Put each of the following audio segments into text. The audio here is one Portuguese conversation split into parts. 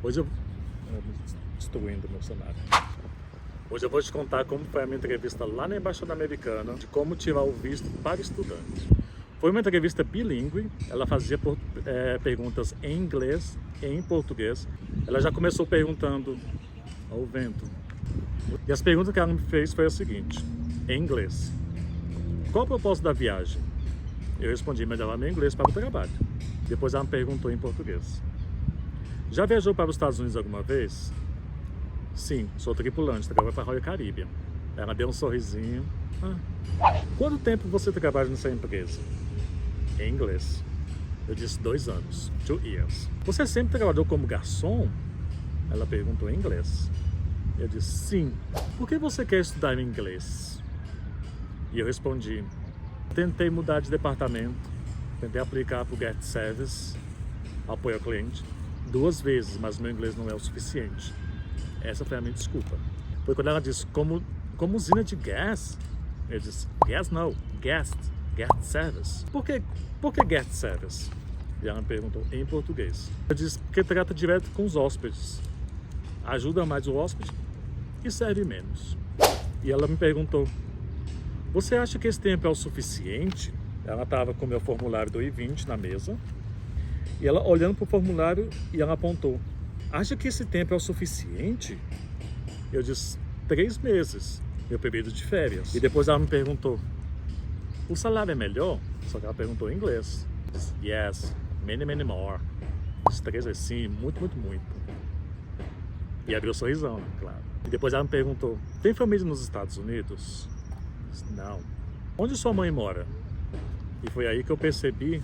Hoje eu destruindo meu cenário. Hoje eu vou te contar como foi a minha entrevista lá na Embaixada Americana, de como tirar o visto para estudante. Foi uma entrevista bilíngue, ela fazia perguntas em inglês e em português. Ela já começou perguntando ao vento. E as perguntas que ela me fez foi a seguinte, em inglês. Qual o propósito da viagem? Eu respondi melhor meu inglês para o trabalho. Depois ela me perguntou em português. Já viajou para os Estados Unidos alguma vez? Sim, sou tripulante, trabalho para a Royal Caribbean. Ela deu um sorrisinho. Quanto tempo você trabalha nessa empresa? Em inglês. Eu disse 2 anos, 2 years. Você sempre trabalhou como garçom? Ela perguntou em inglês. Eu disse sim. Por que você quer estudar inglês? E eu respondi, tentei mudar de departamento, tentei aplicar para o Get Service, apoio ao cliente, 2 vezes, mas meu inglês não é o suficiente. Essa foi a minha desculpa. Foi quando ela disse, como usina de gás? Eu disse, gas não, Get Service. Por que Get Service? E ela me perguntou em português. Eu disse, porque trata direto com os hóspedes. Ajuda mais o hóspede e serve menos. E ela me perguntou, você acha que esse tempo é o suficiente? Ela estava com o meu formulário do I-20 na mesa. E ela olhando para o formulário e ela apontou, acha que esse tempo é o suficiente? Eu disse, 3 meses, meu período de férias. E depois ela me perguntou, o salário é melhor? Só que ela perguntou em inglês. Eu disse, yes, many more. Disse 3 vezes sim, muito. E abriu um sorrisão, né? Claro. E depois ela me perguntou, tem família nos Estados Unidos? Eu disse, não. Onde sua mãe mora? E foi aí que eu percebi,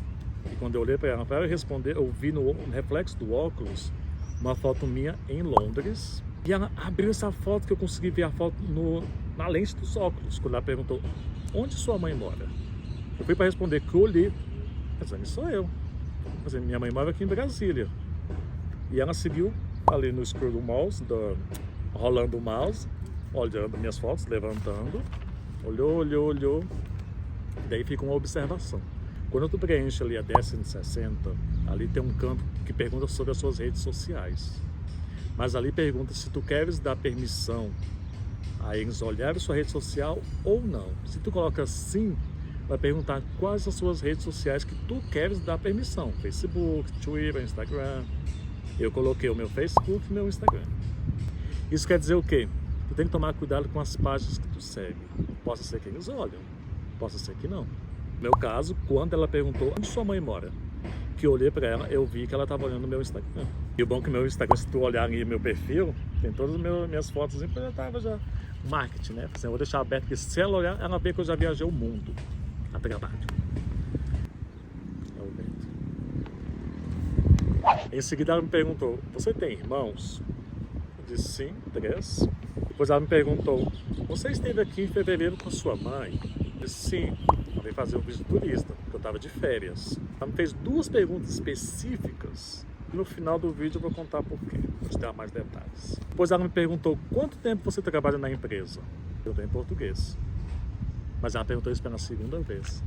e quando eu olhei para ela responder, eu vi no reflexo do óculos uma foto minha em Londres. E ela abriu essa foto que eu consegui ver a foto na lente dos óculos. Quando ela perguntou, onde sua mãe mora? Eu fui para responder que eu olhei. Mas sou eu. Mas minha mãe mora aqui em Brasília. E ela seguiu ali no scroll do mouse, rolando o mouse, olhando minhas fotos, levantando. Olhou. Daí fica uma observação. Quando tu preenche ali a 1060, ali tem um campo que pergunta sobre as suas redes sociais. Mas ali pergunta se tu queres dar permissão a eles olharem sua rede social ou não. Se tu coloca sim, vai perguntar quais as suas redes sociais que tu queres dar permissão. Facebook, Twitter, Instagram. Eu coloquei o meu Facebook e meu Instagram. Isso quer dizer o quê? Tu tem que tomar cuidado com as páginas que tu segue. Possa ser que eles olham, possa ser que não. No meu caso, quando ela perguntou onde sua mãe mora, que eu olhei para ela, eu vi que ela estava olhando o meu Instagram. E o bom é que meu Instagram, se tu olhar aí meu perfil, tem todas as minhas fotos, então já estava já marketing, né? Assim, eu vou deixar aberto, porque se ela olhar, ela vê que eu já viajei o mundo a trabalho. É o vento. Em seguida ela me perguntou, você tem irmãos? Eu disse sim, 3. Depois ela me perguntou, você esteve aqui em fevereiro com a sua mãe? Eu disse sim. Eu veio fazer um visto turista, porque eu estava de férias. Ela me fez 2 perguntas específicas. No final do vídeo eu vou contar por quê, vou te dar mais detalhes. Depois ela me perguntou, quanto tempo você trabalha na empresa? Eu estou em português. Mas ela perguntou isso pela 2ª vez.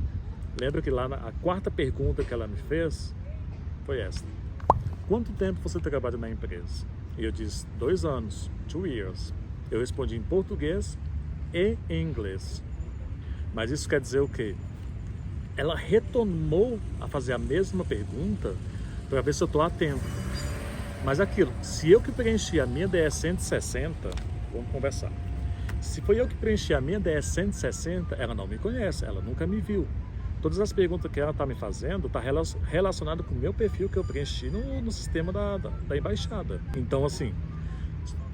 Lembra que lá a 4ª pergunta que ela me fez foi essa. Quanto tempo você trabalha na empresa? E eu disse, 2 anos, 2 years. Eu respondi em português e em inglês. Mas isso quer dizer o quê? Ela retornou a fazer a mesma pergunta para ver se eu estou atento. Mas aquilo, se eu que preenchi a minha DS 160, vamos conversar. Se foi eu que preenchi a minha DS 160, ela não me conhece, ela nunca me viu. Todas as perguntas que ela está me fazendo estão relacionadas com o meu perfil que eu preenchi no sistema da embaixada. Então, assim,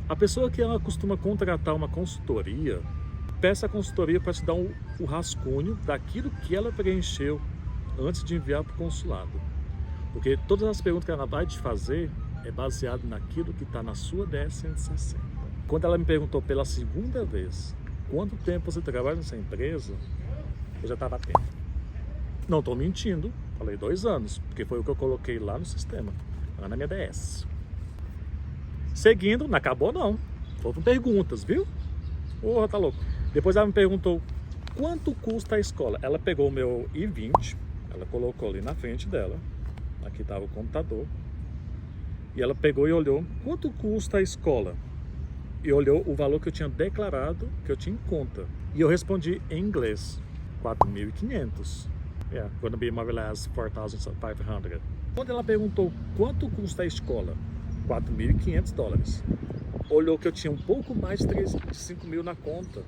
a pessoa que ela costuma contratar uma consultoria, peça a consultoria para te dar o rascunho daquilo que ela preencheu antes de enviar para o consulado. Porque todas as perguntas que ela vai te fazer é baseado naquilo que está na sua DS 160. Quando ela me perguntou pela 2ª vez, quanto tempo você trabalha nessa empresa, eu já estava atento. Não estou mentindo, falei 2 anos, porque foi o que eu coloquei lá no sistema, lá na minha DS. Seguindo, não acabou não, foram perguntas, viu? Porra, tá louco. Depois ela me perguntou, quanto custa a escola? Ela pegou o meu I-20, ela colocou ali na frente dela, aqui estava o computador, E ela pegou e olhou, quanto custa a escola? E olhou o valor que eu tinha declarado, que eu tinha em conta. E eu respondi em inglês, 4.500. Yeah, gonna be more or less 4.500. Quando ela perguntou quanto custa a escola, $4.500. Olhou que eu tinha um pouco mais de 5 mil na conta.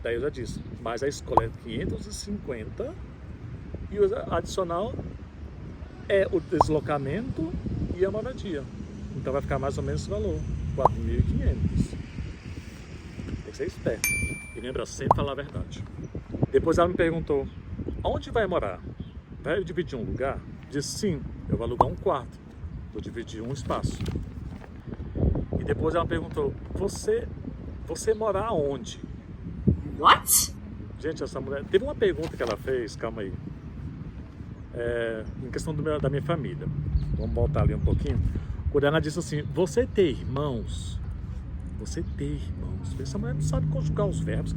Daí eu já disse, mas a escola é 550 e o adicional é o deslocamento e a moradia. Então vai ficar mais ou menos esse valor, 4.500. Tem que ser esperto. E lembra sempre falar a verdade. Depois ela me perguntou, onde vai morar? Vai dividir um lugar? Disse sim, eu vou alugar um quarto. Vou dividir um espaço. E depois ela perguntou, você mora aonde? What? Gente, essa mulher... Teve uma pergunta que ela fez, calma aí. Em questão da minha família. Vamos voltar ali um pouquinho. Quando ela disse assim, você tem irmãos? Você tem irmãos? Essa mulher não sabe conjugar os verbos.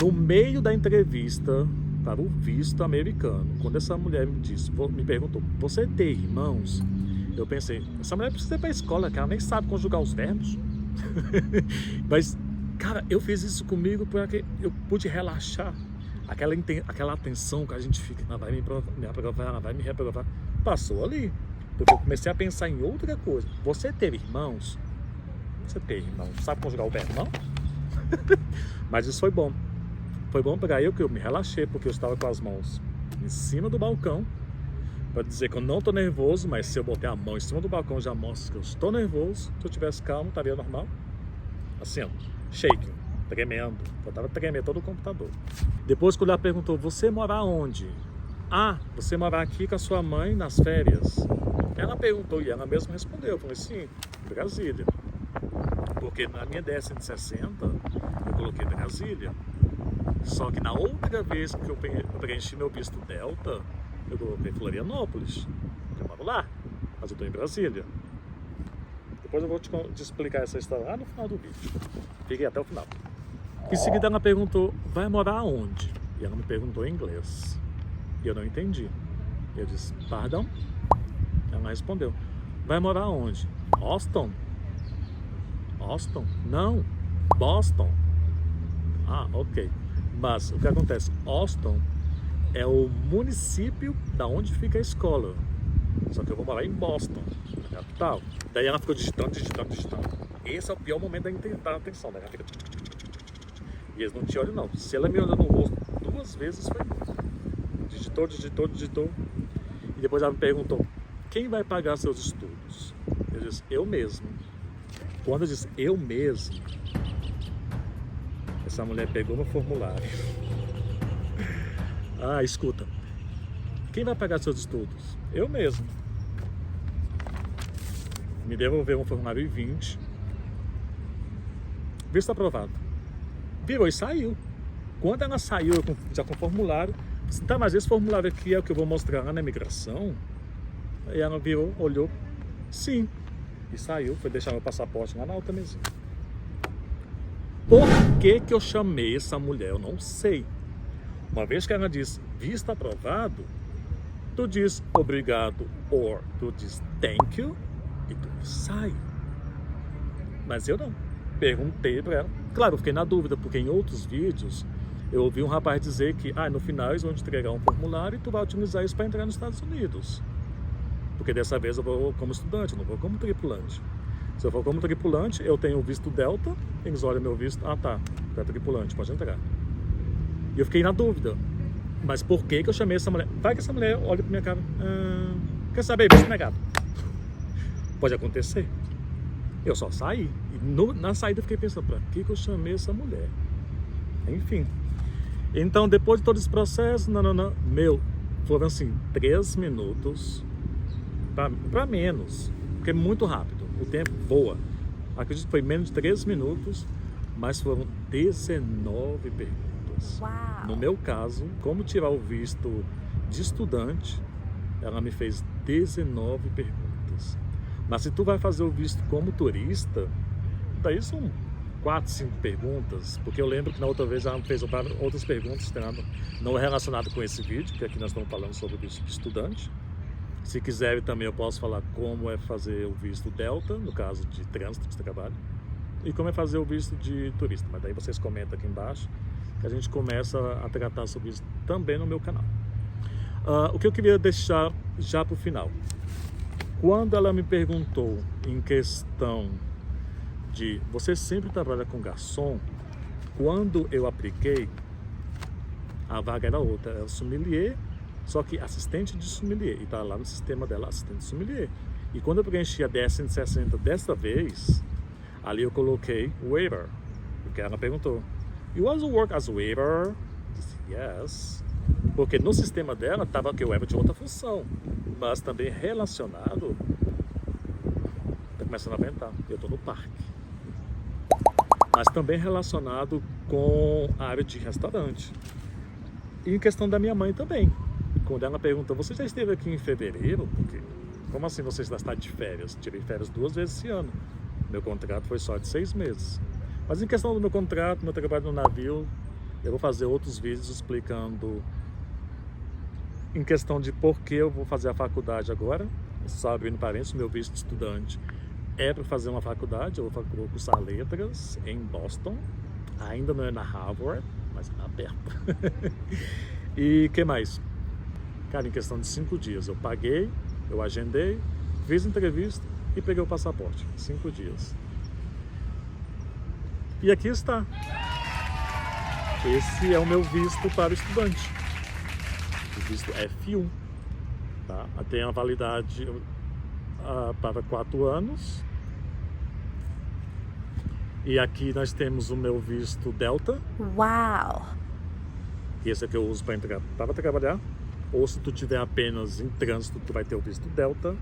No meio da entrevista para o visto americano, quando essa mulher me perguntou, você tem irmãos? Eu pensei, essa mulher precisa ir para a escola, que ela nem sabe conjugar os verbos. Mas, cara, eu fiz isso comigo porque eu pude relaxar. Aquela atenção que a gente fica, ela vai me aprovar, ela vai me reprovar. Passou ali. Porque eu comecei a pensar em outra coisa. Você teve irmãos? Você tem irmãos? Sabe conjugar o verbo, não? Mas isso foi bom. Foi bom para eu que eu me relaxei, porque eu estava com as mãos em cima do balcão. Para dizer que eu não estou nervoso, mas se eu botar a mão em cima do balcão já mostra que eu estou nervoso. Se eu tivesse calmo, estaria normal. Assim, ó, shaking, tremendo. Eu estava tremendo todo o computador. Depois, quando ela perguntou, você mora onde? Ah, você mora aqui com a sua mãe nas férias? Ela perguntou e ela mesma respondeu. Eu falei, sim, Brasília. Porque na minha 1060 eu coloquei Brasília. Só que na outra vez que eu preenchi meu visto Delta, eu coloquei Florianópolis. Eu moro lá, mas eu estou em Brasília. Depois eu vou te explicar essa história lá no final do vídeo. Fiquei até o final. Em seguida ela perguntou, vai morar onde? E ela me perguntou em inglês. E eu não entendi. Eu disse, pardon? Ela respondeu, vai morar onde? Austin? Austin? Não, Boston. Ah, ok. Mas o que acontece? Austin é o município da onde fica a escola. Só que eu vou morar em Boston, na capital. Daí ela ficou digitando. Esse é o pior momento da atenção. Daí ela fica... E eles não te olham, não. Se ela me olhou no rosto 2 vezes, foi digitou. E depois ela me perguntou, quem vai pagar seus estudos? Eu disse, eu mesmo. Quando eu disse, eu mesmo, essa mulher pegou meu formulário. Ah, escuta. Quem vai pagar seus estudos? Eu mesmo. Me devolveu um formulário em 20. Visto aprovado. Virou e saiu. Quando ela saiu, já com o formulário, disse, tá, mas esse formulário aqui é o que eu vou mostrar lá na imigração? Aí ela virou, olhou, sim. E saiu, foi deixar meu passaporte lá na outra mesinha. Por que eu chamei essa mulher? Eu não sei. Uma vez que ela diz visto aprovado, tu diz obrigado ou tu diz thank you e tu sai. Mas eu não. Perguntei para ela. Claro, eu fiquei na dúvida, porque em outros vídeos eu ouvi um rapaz dizer que no final eles vão te entregar um formulário e tu vai utilizar isso para entrar nos Estados Unidos. Porque dessa vez eu vou como estudante, não vou como tripulante. Se eu for como tripulante, eu tenho o visto Delta, eles olham meu visto, tá, tu é tripulante, pode entrar. E eu fiquei na dúvida, mas por que eu chamei essa mulher? Vai que essa mulher olha pra minha cara, quer saber, visto negado. Pode acontecer. Eu só saí, e na saída eu fiquei pensando, pra que eu chamei essa mulher? Enfim. Então, depois de todo esse processo, foram assim, 3 minutos, para menos, porque é muito rápido, o tempo voa. Acredito que foi menos de 3 minutos, mas foram 19 perguntas. Uau. No meu caso, como tirar o visto de estudante, ela me fez 19 perguntas. Mas se tu vai fazer o visto como turista, daí são 4, 5 perguntas, porque eu lembro que na outra vez ela fez outras perguntas não relacionadas com esse vídeo, que aqui nós estamos falando sobre o visto de estudante. Se quiserem também eu posso falar como é fazer o visto Delta, no caso de trânsito de trabalho, e como é fazer o visto de turista. Mas daí vocês comentam aqui embaixo que a gente começa a tratar sobre isso também no meu canal. O que eu queria deixar já para o final. Quando ela me perguntou em questão de você sempre trabalha com garçom, quando eu apliquei, a vaga era outra, era sommelier, só que assistente de sommelier, e está lá no sistema dela, assistente de sommelier. E quando eu preenchi a 1060 desta vez, ali eu coloquei waiter, porque ela perguntou, you also work as waiter? Eu disse, yes. Porque no sistema dela estava que o waiter tinha outra função, mas também relacionado, está começando a ventar, eu estou no parque, mas também relacionado com a área de restaurante. E em questão da minha mãe também. Quando ela perguntou, você já esteve aqui em fevereiro? Porque, como assim você está de férias? Tirei férias 2 vezes esse ano. Meu contrato foi só de 6 meses. Mas em questão do meu contrato, meu trabalho no navio, eu vou fazer outros vídeos explicando em questão de por que eu vou fazer a faculdade agora. Só abrindo parênteses, meu visto de estudante é para fazer uma faculdade. Eu vou cursar letras em Boston. Ainda não é na Harvard, mas é perto. E o que mais? Cara, em questão de 5 dias, eu paguei, eu agendei, fiz entrevista e peguei o passaporte. 5 dias. E aqui está. Esse é o meu visto para o estudante. O visto F1. Tá? Tem a validade para 4 anos. E aqui nós temos o meu visto Delta. Wow. Que esse é que eu uso para trabalhar. Ou se tu tiver apenas em trânsito, tu vai ter o visto Delta.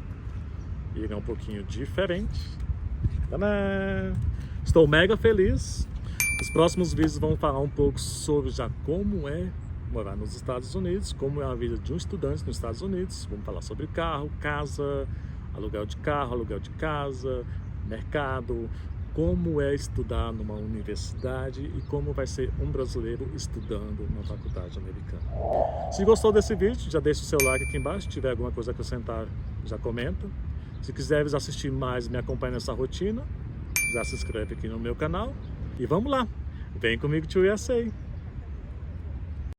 E ele é um pouquinho diferente. Tadã! Estou mega feliz. Os próximos vídeos vão falar um pouco sobre já como é morar nos Estados Unidos, como é a vida de um estudante nos Estados Unidos. Vamos falar sobre carro, casa, aluguel de carro, aluguel de casa, mercado, como é estudar numa universidade e como vai ser um brasileiro estudando na faculdade americana. Se gostou desse vídeo, já deixa o seu like aqui embaixo. Se tiver alguma coisa a acrescentar, já comenta. Se quiseres assistir mais, me acompanha nessa rotina, já se inscreve aqui no meu canal. E vamos lá, vem comigo to USA!